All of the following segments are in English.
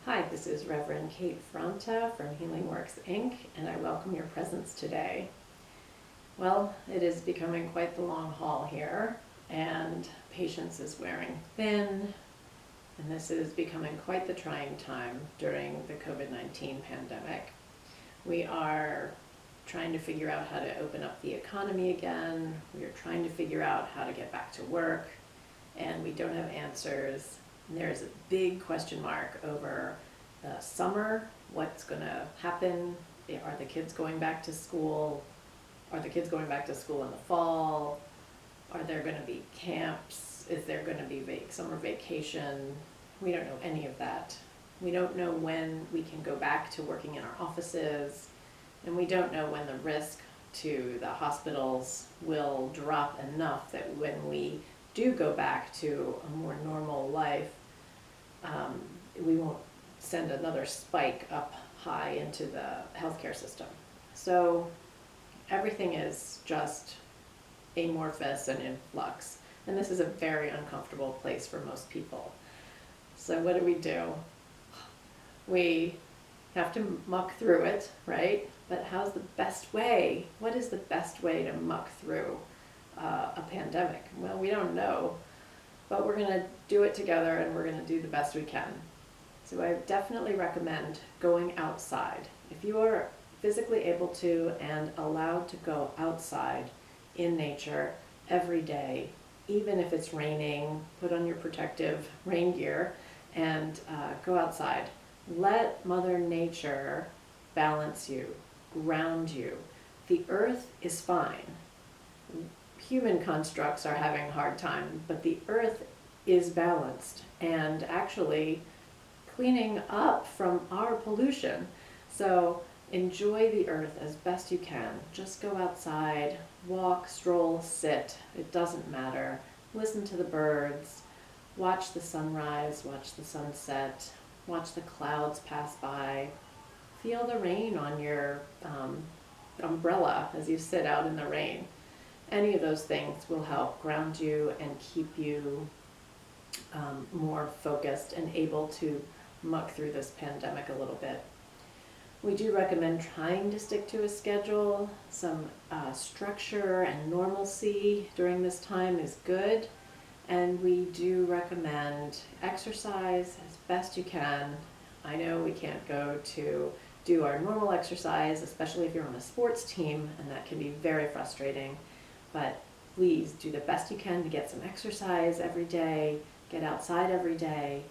Hi, this is Reverend Kate Fronta from Healing Works Inc., and I welcome your presence today. Well, it is becoming quite the long haul here, and patience is wearing thin, and this is becoming quite the trying time during the COVID-19 pandemic. We are trying to figure out how to open up the economy again. We are trying to figure out how to get back to work, and we don't have answers. And there's a big question mark over the summer, what's going to happen. Are the kids going back to school? Are the kids going back to school in the fall? Are there going to be camps? Is there going to be summer vacation? We don't know any of that. We don't know when we can go back to working in our offices, and we don't know when the risk to the hospitals will drop enough that when we do go back to a more normal life, we won't send another spike up high into the healthcare system. So everything is just amorphous and in flux. And this is a very uncomfortable place for most people. So what do? We have to muck through it, right? But how's the best way? What is the best way to muck through a pandemic? Well, we don't know, but we're going to do it together and we're going to do the best we can. So I definitely recommend going outside. If you are physically able to and allowed to go outside in nature every day, even if it's raining, put on your protective rain gear and go outside. Let Mother Nature balance you, ground you. The earth is fine. Human constructs are having a hard time, but the earth is balanced and actually cleaning up from our pollution. So enjoy the earth as best you can. Just go outside, walk, stroll, sit. It doesn't matter. Listen to the birds. Watch the sunrise, watch the sunset, watch the clouds pass by. Feel the rain on your umbrella as you sit out in the rain. Any of those things will help ground you and keep you more focused and able to muck through this pandemic a little bit. We do recommend trying to stick to a schedule. Some structure and normalcy during this time is good. And we do recommend exercise as best you can. I know we can't go to do our normal exercise, especially if you're on a sports team, and that can be very frustrating. But please do the best you can to get some exercise every day, get outside every day,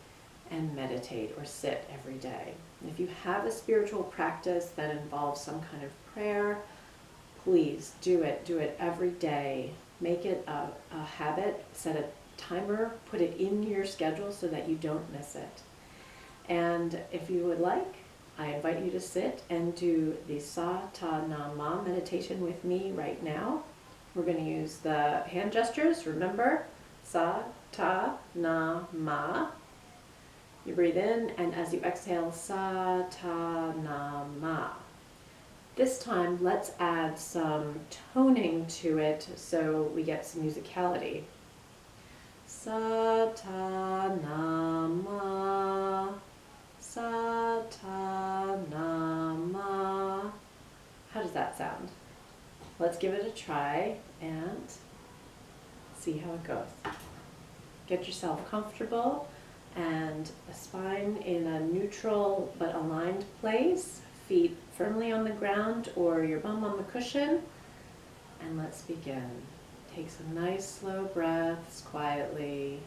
and meditate or sit every day. If you have a spiritual practice that involves some kind of prayer, please do it. Do it every day. Make it a habit. Set a timer. Put it in your schedule so that you don't miss it. And if you would like, I invite you to sit and do the Sa Ta Na Ma meditation with me right now. We're going to use the hand gestures. Remember, Sa Ta Na Ma. You breathe in, and as you exhale, Sa Ta Na Ma. This time, let's add some toning to it so we get some musicality. Sa Ta Na Ma. Sa Ta Na Ma. How does that sound? Let's give it a try and see how it goes. Get yourself comfortable and a spine in a neutral but aligned place, feet firmly on the ground or your bum on the cushion. And let's begin. Take some nice slow breaths quietly.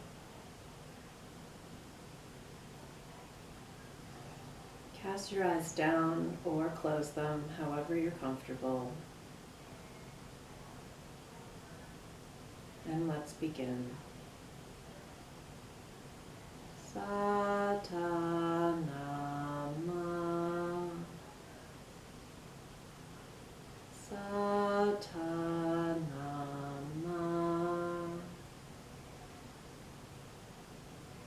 Cast your eyes down or close them, however you're comfortable. And let's begin. Sa Ta Na Ma. Sa Ta Na Ma.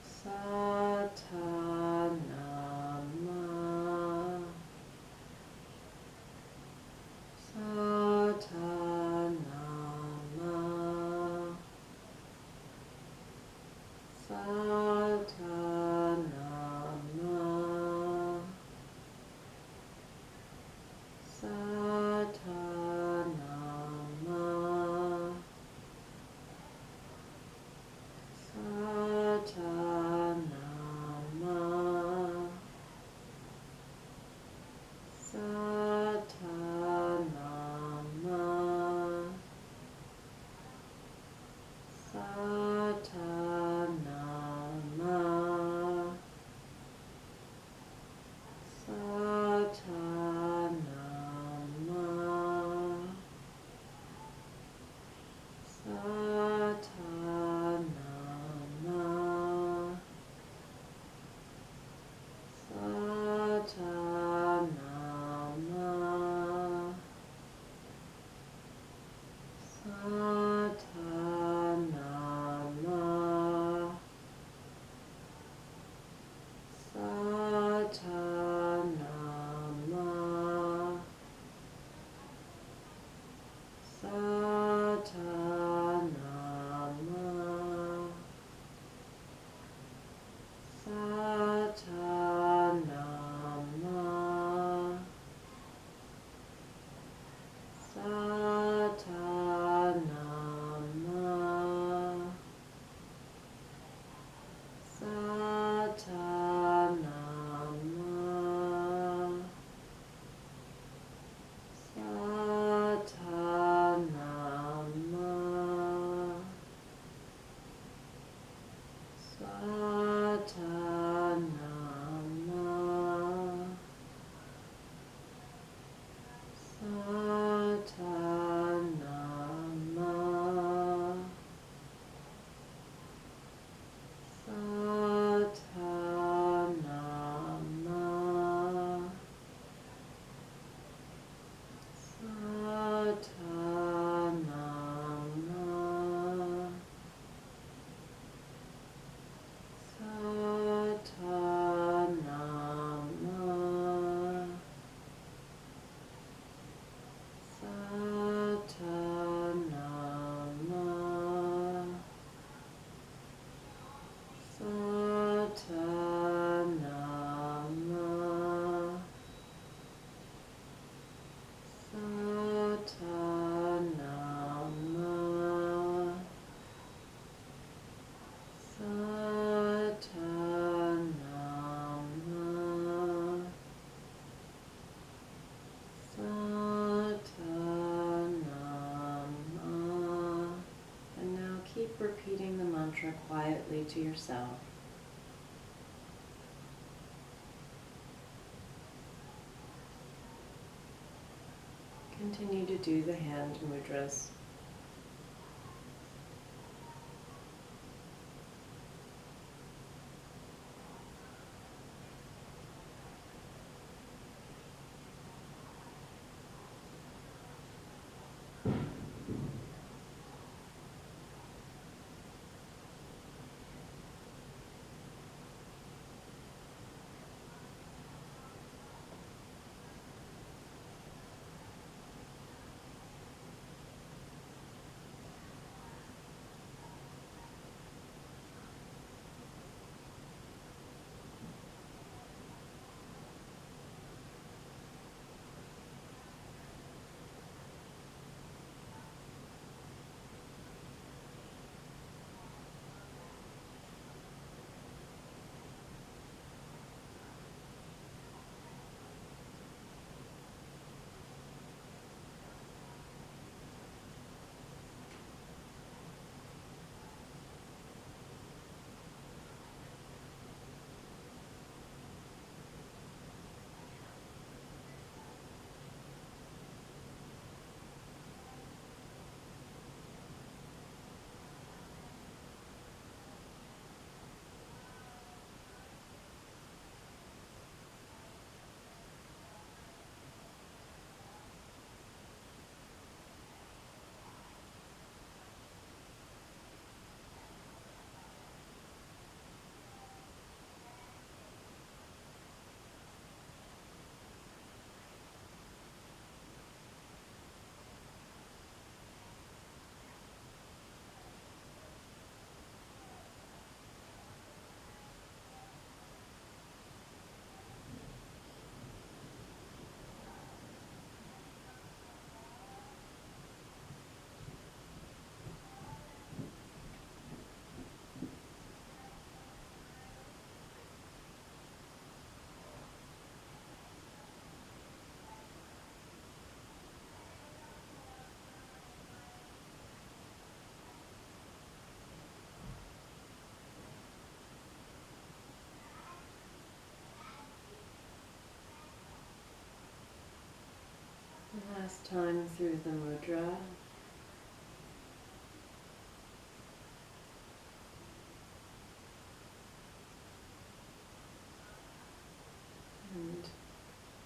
Sa Ta Na Ma. Sa Ta Na Ma. Sa Ta quietly to yourself. Continue to do the hand mudras. Last time through the mudra. And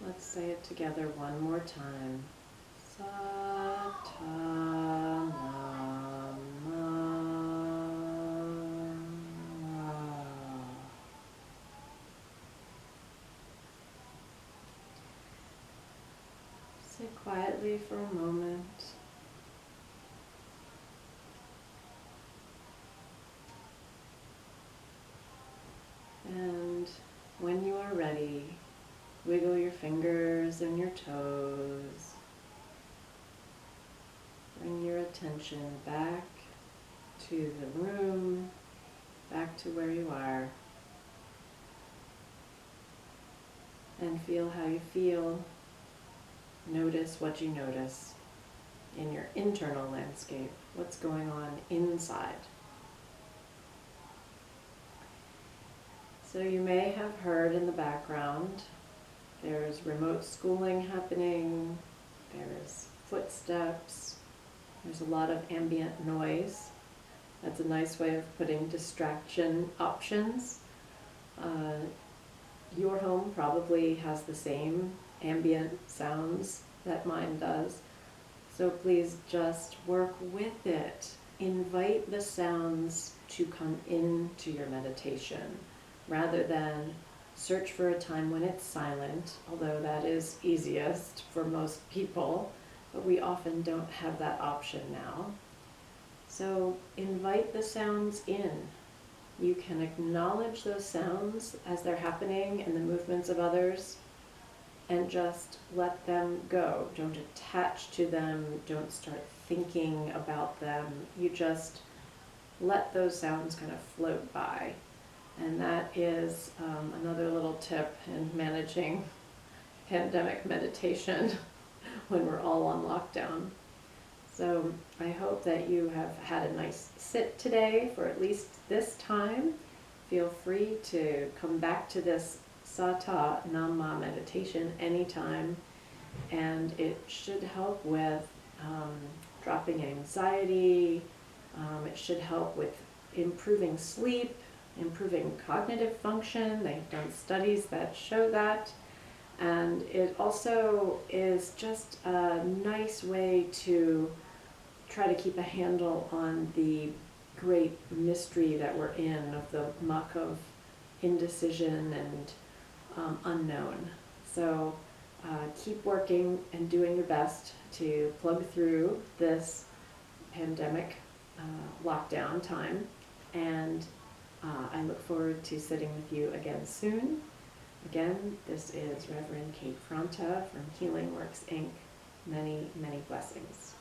let's say it together one more time. Satanama. Sit quietly for a moment. And when you are ready, wiggle your fingers and your toes. Bring your attention back to the room, back to where you are. And feel how you feel. Notice what you notice in your internal landscape. What's going on inside. So you may have heard in the background, there's remote schooling happening, there's footsteps, there's a lot of ambient noise. That's a nice way of putting distraction options. Your home probably has the same ambient sounds that mine does. So please just work with it. Invite the sounds to come into your meditation rather than search for a time when it's silent, although that is easiest for most people, but we often don't have that option now. So invite the sounds in. You can acknowledge those sounds as they're happening and the movements of others, and just let them go. Don't attach to them. Don't start thinking about them. You just let those sounds kind of float by. And that is another little tip in managing pandemic meditation when we're all on lockdown. So I hope that you have had a nice sit today for at least this time. Feel free to come back to this Sata Namma meditation anytime, and it should help with dropping anxiety. It should help with improving sleep, improving cognitive function. They've done studies that show that. And it also is just a nice way to try to keep a handle on the great mystery that we're in, of the muck of indecision and unknown. So keep working and doing your best to plug through this pandemic lockdown time, and I look forward to sitting with you again soon. Again, this is Reverend Kate Fronta from Healing Works, Inc. Many, many blessings.